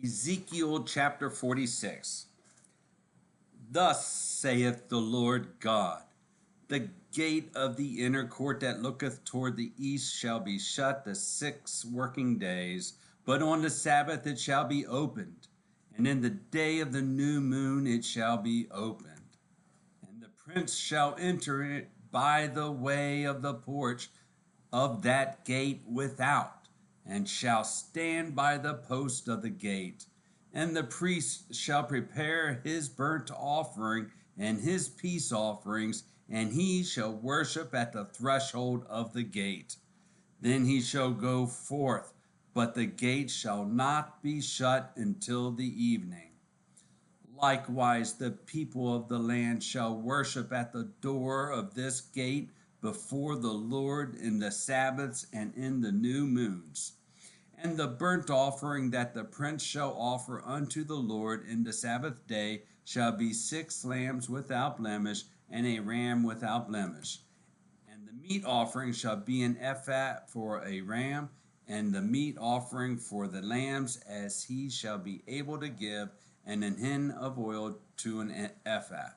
Ezekiel chapter 46. Thus saith the Lord God, the gate of the inner court that looketh toward the east shall be shut the 6 working days, but on the Sabbath it shall be opened, and in the day of the new moon it shall be opened. And the prince shall enter it by the way of the porch of that gate without, and shall stand by the post of the gate. And the priest shall prepare his burnt offering and his peace offerings, and he shall worship at the threshold of the gate. Then he shall go forth, but the gate shall not be shut until the evening. Likewise, the people of the land shall worship at the door of this gate before the Lord in the Sabbaths and in the new moons. And the burnt offering that the prince shall offer unto the Lord in the Sabbath day shall be 6 lambs without blemish, and a ram without blemish. And the meat offering shall be an ephah for a ram, and the meat offering for the lambs as he shall be able to give, and an hin of oil to an ephah.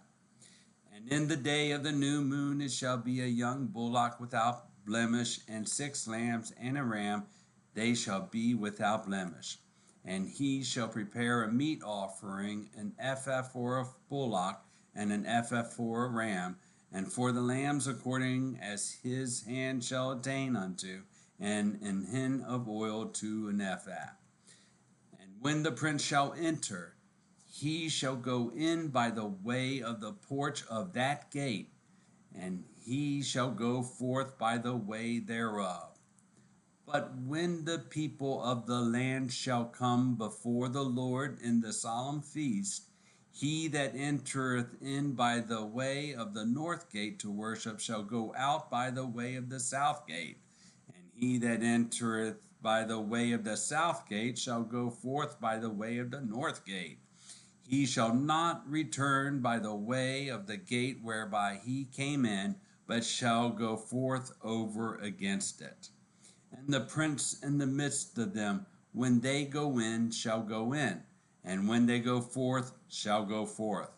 And in the day of the new moon it shall be a young bullock without blemish, and 6 lambs and a ram, they shall be without blemish. And he shall prepare a meat offering, an ephah for a bullock, and an ephah for a ram, and for the lambs according as his hand shall attain unto, and an hin of oil to an ephah. And when the prince shall enter, he shall go in by the way of the porch of that gate, and he shall go forth by the way thereof. But when the people of the land shall come before the Lord in the solemn feast, he that entereth in by the way of the north gate to worship shall go out by the way of the south gate, and he that entereth by the way of the south gate shall go forth by the way of the north gate. He shall not return by the way of the gate whereby he came in, but shall go forth over against it. And the prince in the midst of them, when they go in, shall go in, and when they go forth, shall go forth.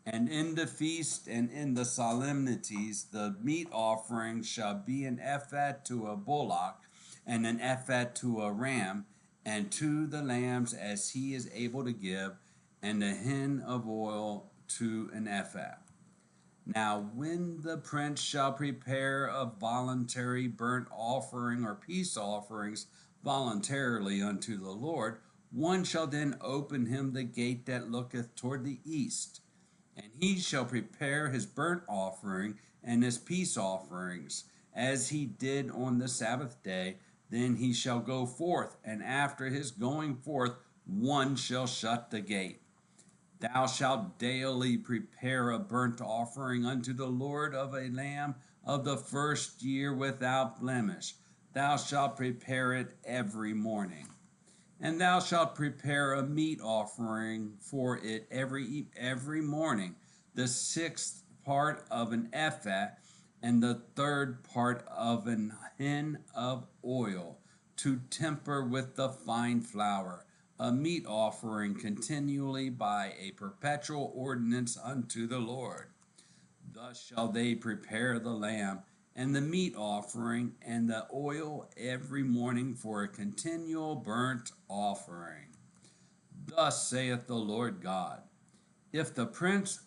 And in the feast and in the solemnities, the meat offering shall be an ephah to a bullock, and an ephah to a ram, and to the lambs as he is able to give, and a hin of oil to an ephah. Now, when the prince shall prepare a voluntary burnt offering or peace offerings voluntarily unto the Lord, one shall then open him the gate that looketh toward the east. And he shall prepare his burnt offering and his peace offerings, as he did on the Sabbath day. Then he shall go forth, and after his going forth, one shall shut the gate. Thou shalt daily prepare a burnt offering unto the Lord of a lamb of the first year without blemish. Thou shalt prepare it every morning. And thou shalt prepare a meat offering for it every morning, the 6th part of an ephah, and the 3rd part of an hin of oil, to temper with the fine flour, a meat offering continually by a perpetual ordinance unto the Lord. Thus shall they prepare the lamb and the meat offering and the oil every morning for a continual burnt offering. Thus saith the Lord God, if the prince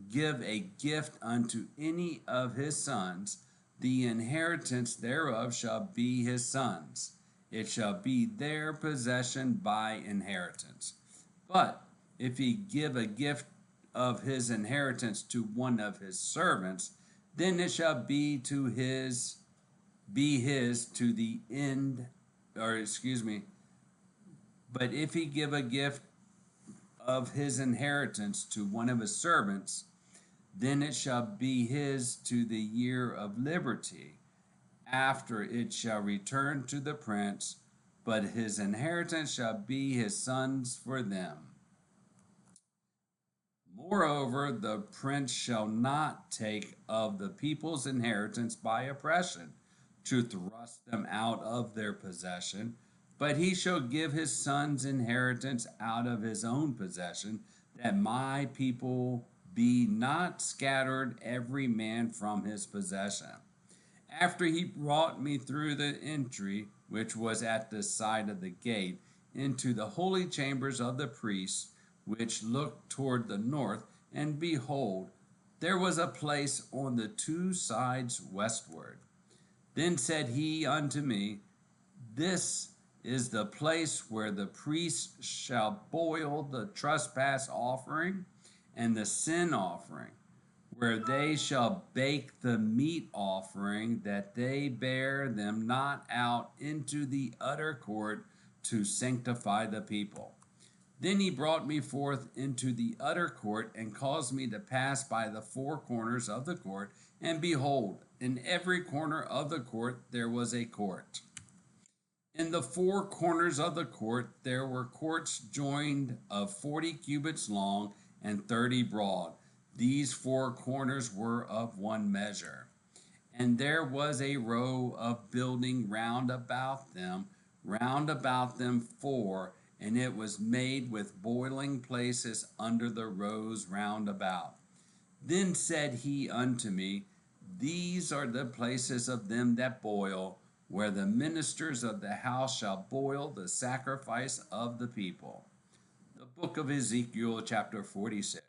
give a gift unto any of his sons, the inheritance thereof shall be his sons. It shall be their possession by inheritance. But if he give a gift of his inheritance to one of his servants, then it shall be his to the end, but if he give a gift of his inheritance to one of his servants, then it shall be his to the year of liberty. After it shall return to the prince, but his inheritance shall be his sons for them. Moreover, the prince shall not take of the people's inheritance by oppression, to thrust them out of their possession, But he shall give his son's inheritance out of his own possession, that my people be not scattered every man from his possession. After he brought me through the entry, which was at the side of the gate, into the holy chambers of the priests, which looked toward the north, and behold, there was a place on the two sides westward. Then said he unto me, This is the place where the priests shall boil the trespass offering and the sin offering, where they shall bake the meat offering, that they bear them not out into the utter court to sanctify the people. Then he brought me forth into the utter court, and caused me to pass by the four corners of the court, and behold, in every corner of the court there was a court. In the four corners of the court there were courts joined, of 40 cubits long and 30 broad. These four corners were of one measure. And there was a row of building round about them four, and it was made with boiling places under the rows round about. Then said he unto me, These are the places of them that boil, where the ministers of the house shall boil the sacrifice of the people. The book of Ezekiel, chapter 46.